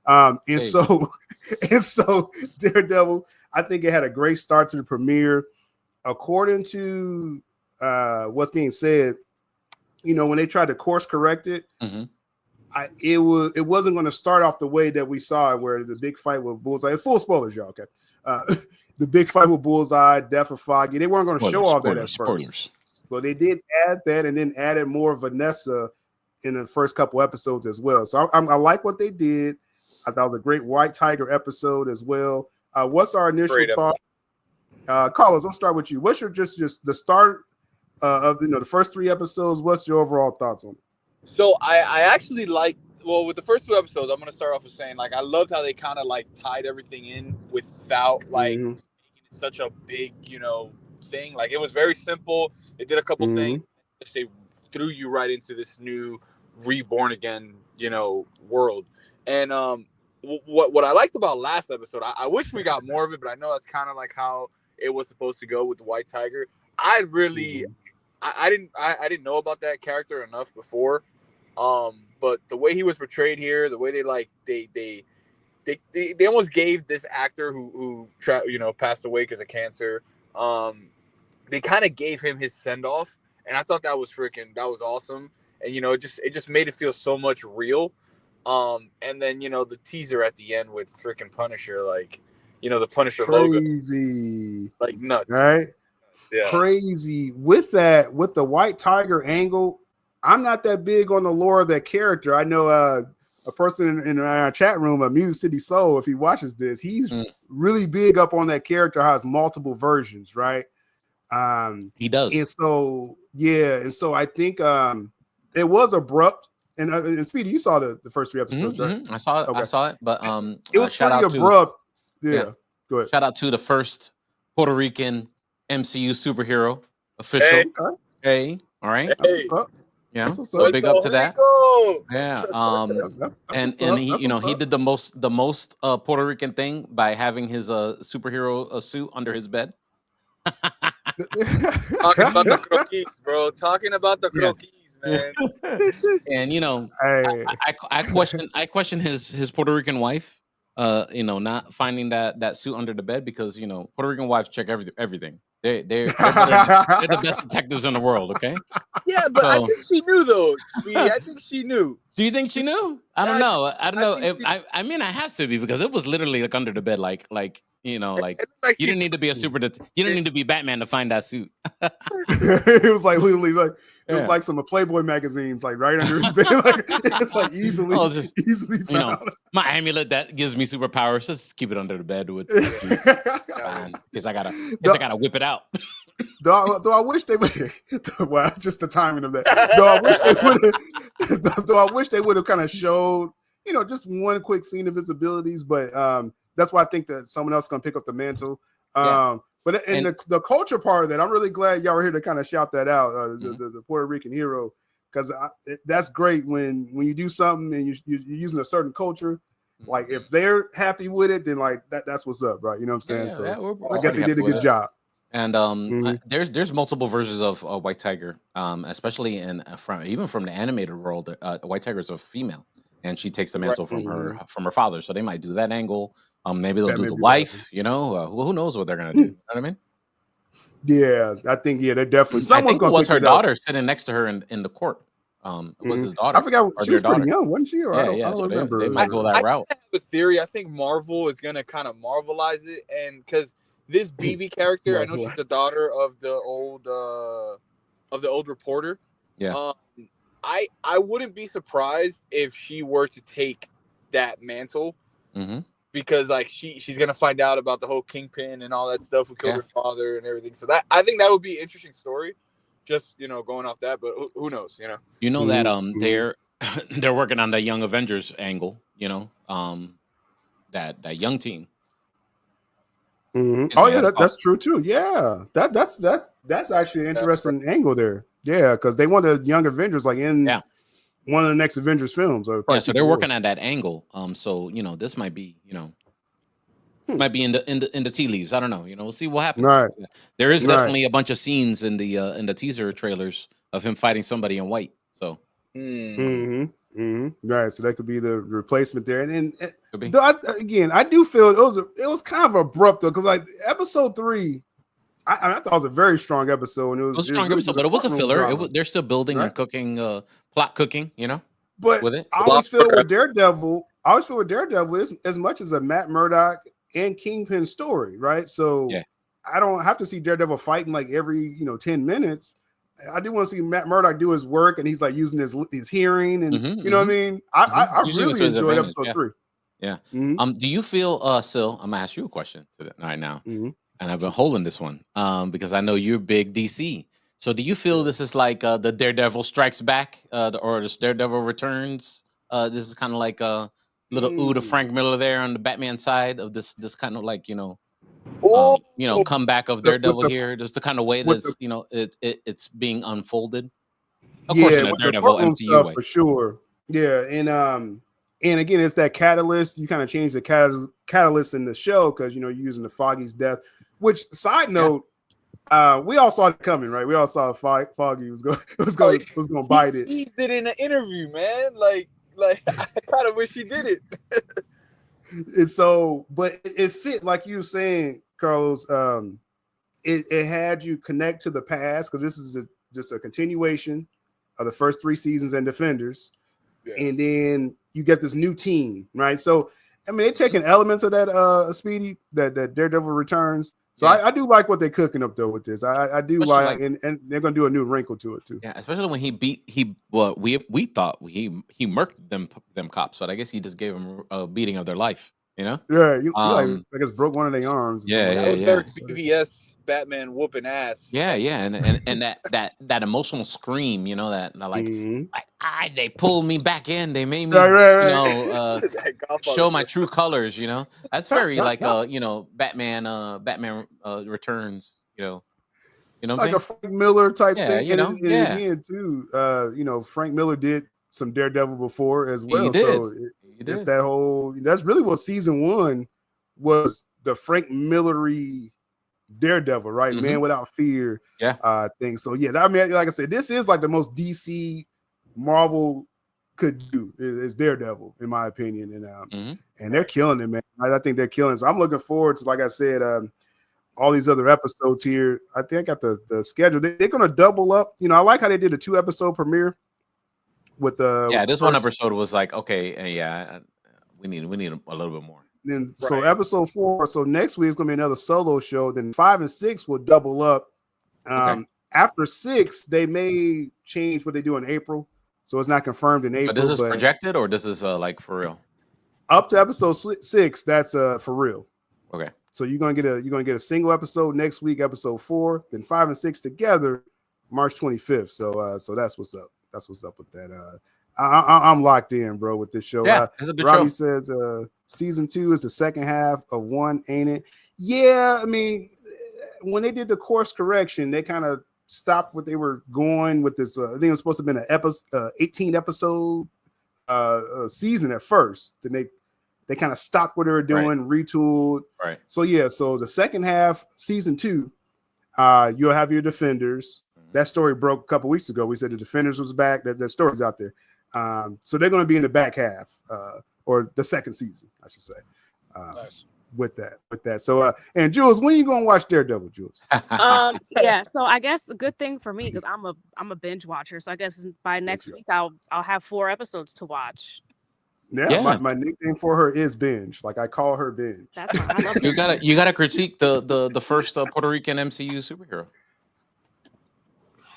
And Hey, so and so Daredevil, I think it had a great start to the premiere. According to what's being said, when they tried to course correct it, mm-hmm. it wasn't going to start off the way that we saw it, where the big fight with Bullseye. Full spoilers, y'all. Okay, the big fight with Bullseye, Death of Foggy. They weren't going to show all that at first, so they did add that, and then added more Vanessa in the first couple episodes as well. So I like what they did. I thought it was a great White Tiger episode as well. What's our initial thought? Carlos, I'll start with you. What's your just the start of the first 3 episodes? What's your overall thoughts on it? So I actually like, well, with the first 2 episodes, I'm gonna start off with saying, like, I loved how they kind of like tied everything in without like making it such a big thing. Like, it was very simple. They did a couple things. They threw you right into this new reborn again world. And what I liked about last episode, I wish we got more of it, but I know that's kind of like how it was supposed to go with the White Tiger. I really I didn't know about that character enough before. But the way he was portrayed here, the way they almost gave this actor who passed away because of cancer. They kind of gave him his send off, and I thought that was awesome. And it just made it feel so much real. And then the teaser at the end with freaking Punisher, like the Punisher logo, crazy, like nuts, right? Yeah. Crazy with the White Tiger angle. I'm not that big on the lore of that character. I know a person in our chat room, a Music City Soul, if he watches this, he's really big up on that character, has multiple versions, right? He does. And so, I think it was abrupt. And Speedy, you saw the first 3 episodes, right? I saw it. Okay. I saw it, but it was pretty abrupt. Yeah, go ahead. Shout out to the first Puerto Rican MCU superhero official. Hey, all right. Hey. Yeah, so big up to that. Yeah, and he did the most Puerto Rican thing by having his superhero suit under his bed. Talking about the croquis, bro. Talking about the croquis, man. And I question his Puerto Rican wife. Not finding that suit under the bed, because Puerto Rican wives check everything. They're the best detectives in the world. Okay. Yeah, but I think she knew though. I think she knew. Do you think she knew? I don't know. I mean, I have to be, because it was literally like under the bed, like you didn't need to be you didn't need to be Batman to find that suit. It was like literally it was like some Playboy magazines, like right under his bed. Like, it's like easily found. My amulet that gives me superpowers, just keep it under the bed with because I gotta whip it out. Though I wish they would. Well, just the timing of that. Though I wish they would have kind of showed, just one quick scene of his abilities. But that's why I think that someone else is gonna pick up the mantle. But in the culture part of that, I'm really glad y'all were here to kind of shout that out. The Puerto Rican hero, because that's great when you do something and you're using a certain culture. Like, if they're happy with it, then like that's what's up, right? You know what I'm saying? I guess he did a good job. And there's multiple versions of White Tiger, especially even from the animated world. White Tiger is a female, and she takes the mantle from her father. So they might do that angle. Maybe they'll do the wife. Who knows what they're gonna do? You know what I mean? Yeah, I think they're definitely. I think it was her daughter sitting next to her in the court. It was his daughter. I forgot. She was pretty young, wasn't she? Or I don't remember. They might go that route. I have a theory. I think Marvel is gonna kind of Marvelize it, and because this BB character, I know she's the daughter of the old reporter. Yeah. I wouldn't be surprised if she were to take that mantle, because like she's gonna find out about the whole Kingpin and all that stuff, who killed her father and everything. So that, I think that would be an interesting story. Just going off that, but who knows? That they're working on that Young Avengers angle. That young team. Oh yeah, that's true too. Yeah, that's actually an interesting angle there. Yeah, because they want the Young Avengers like in one of the next Avengers films. So they're working on that angle. So this might be might be in the tea leaves. I don't know. We'll see what happens. Right. There is definitely a bunch of scenes in the teaser trailers of him fighting somebody in white. So. Right, so that could be the replacement there. And I do feel it was kind of abrupt though, because like episode 3, I thought it was a very strong episode. And it was a strong really episode, but it was a filler. They're still building and cooking, plot cooking, But with it. I always feel with Daredevil, is as much as a Matt Murdock and Kingpin story, right? So I don't have to see Daredevil fighting like every 10 minutes. I do want to see Matt Murdock do his work, and he's like using his hearing, and you know what I mean. I really enjoyed episode 3. Yeah. Do you feel, Sil? I'm gonna ask you a question right now, and I've been holding this one because I know you're big DC. So do you feel this is like the Daredevil Strikes Back, or the Daredevil Returns? This is kind of like a little to Frank Miller there on the Batman side of this kind of like comeback of Daredevil here. Just the kind of way that's it's being unfolded. Of course, in a Daredevil MCU way for sure. Yeah, and again, it's that catalyst. You kind of change the catalyst in the show because you're using the Foggy's death. Which, side note. We all saw it coming, right? We all saw Foggy was going to bite it. He did in an interview, man. Like I kind of wish he did it. And so, but it fit, like you were saying, Carlos. It had you connect to the past because this is just a continuation of the first 3 seasons and Defenders, and then you get this new team, right? So, I mean, they're taking elements of that Speedy, that Daredevil Returns. So I do like what they're cooking up though with this. I do like and they're gonna do a new wrinkle to it too. Yeah, especially when we thought he murked them cops, but I guess he just gave them a beating of their life. Yeah, I guess broke one of their arms. That was their BVS Batman whooping ass. Yeah, and that emotional scream, that like they pulled me back in, they made me show my true colors. That's very like Batman Returns. Like a Frank Miller type thing. Again too. Frank Miller did some Daredevil before as well. So it's that whole. That's really what season 1 was. The Frank Millery Daredevil, right? Man Without Fear thing. So I mean, like I said, this is like the most DC Marvel could do is Daredevil, in my opinion. And they're killing it, man. I think they're killing it. So I'm looking forward to, like I said, all these other episodes here. I think I got the schedule. They're gonna double up. I like how they did a 2-episode premiere with the this one episode was like, okay, we need a little bit more. Then so episode 4. So next week is gonna be another solo show. Then 5 and 6 will double up. After 6, they may change what they do in April. So it's not confirmed in April. But this is projected, or this is like for real? Up to episode 6, that's for real. Okay. So you're gonna get a single episode next week, episode 4. Then 5 and 6 together, March 25th. So that's what's up. That's what's up with that. I'm locked in, bro, with this show. Yeah, it's a good Robbie show. says season 2 is the second half of 1, ain't it? Yeah, I mean, when they did the course correction, they kind of stopped what they were going with this. I think it was supposed to have been an 18 episode season at first. Then they kind of stopped what they were doing, retooled. Right. So so the second half, season 2, you'll have your Defenders. That story broke a couple weeks ago. We said the Defenders was back. That story's out there. So they're going to be in the back half, or the second season, I should say. Nice. With that. So, and Jules, when are you going to watch Daredevil, Jules? So I guess a good thing for me, because I'm a binge watcher. So I guess by next week I'll have 4 episodes to watch. Yeah. My nickname for her is Binge. Like I call her Binge. That's fine. I love you gotta critique the first Puerto Rican MCU superhero.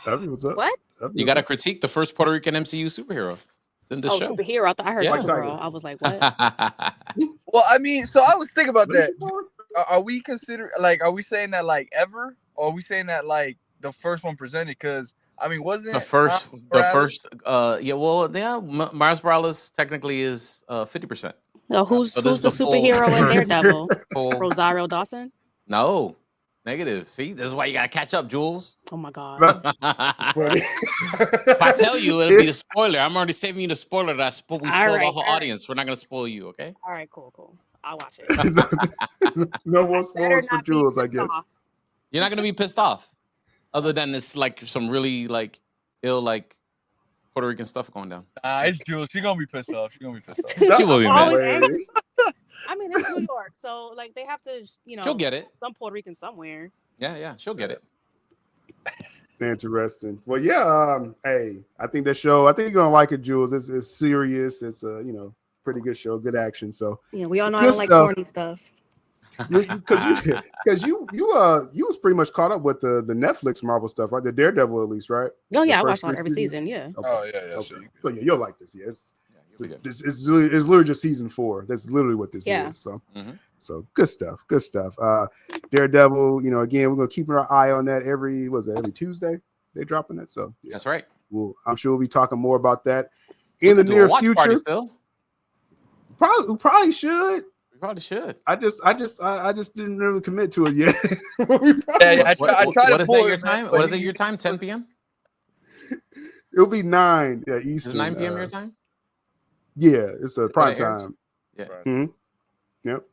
What's up? What? You gotta critique the first Puerto Rican MCU superhero. It's in this show. Superhero. I thought I heard superhero. I was like, what? Well, I mean, so I was thinking about that. Are we saying that like ever, or are we saying that like the first one presented? Because I mean, wasn't the first? Miles Morales technically is 50%. So who's the superhero in Daredevil? Rosario Dawson? No. Negative. See, this is why you gotta catch up, Jules. Oh my god! If I tell you, it'll be a spoiler. I'm already saving you the spoiler that we spoiled the whole audience. We're not gonna spoil you, okay? All right, cool. I'll watch it. No more spoilers for Jules, I guess. You're not gonna be pissed off, other than it's like some really like ill like Puerto Rican stuff going down. It's Jules. She's gonna be pissed off. She will be mad. I mean, it's New York, so like they have to, she'll get it. Some Puerto Rican somewhere. Yeah, she'll get it. Interesting. Well, yeah. Hey, I think that show. I think you're gonna like it, Jules. It's serious. It's a pretty good show, good action. So yeah, we all know I don't like corny stuff. Because you was pretty much caught up with the Netflix Marvel stuff, right? The Daredevil, at least, right? Oh yeah, I watched on every season. Yeah. Okay. Oh yeah. Okay. So yeah, you'll like this. Yes. It's literally just season 4. That's literally what this is. So, so good stuff. Good stuff. Daredevil. Again, we're gonna keep our eye on that every Tuesday. They're dropping it. So that's right. I'm sure we'll be talking more about that in the near future. Still, probably should. We probably should. I just didn't really commit to it yet. I try what to is that your time? What is it your time? 10 p.m. It'll be 9 Eastern. Is 9 p.m. your time? Yeah, it's a prime time. Yeah. Mm-hmm. Yep.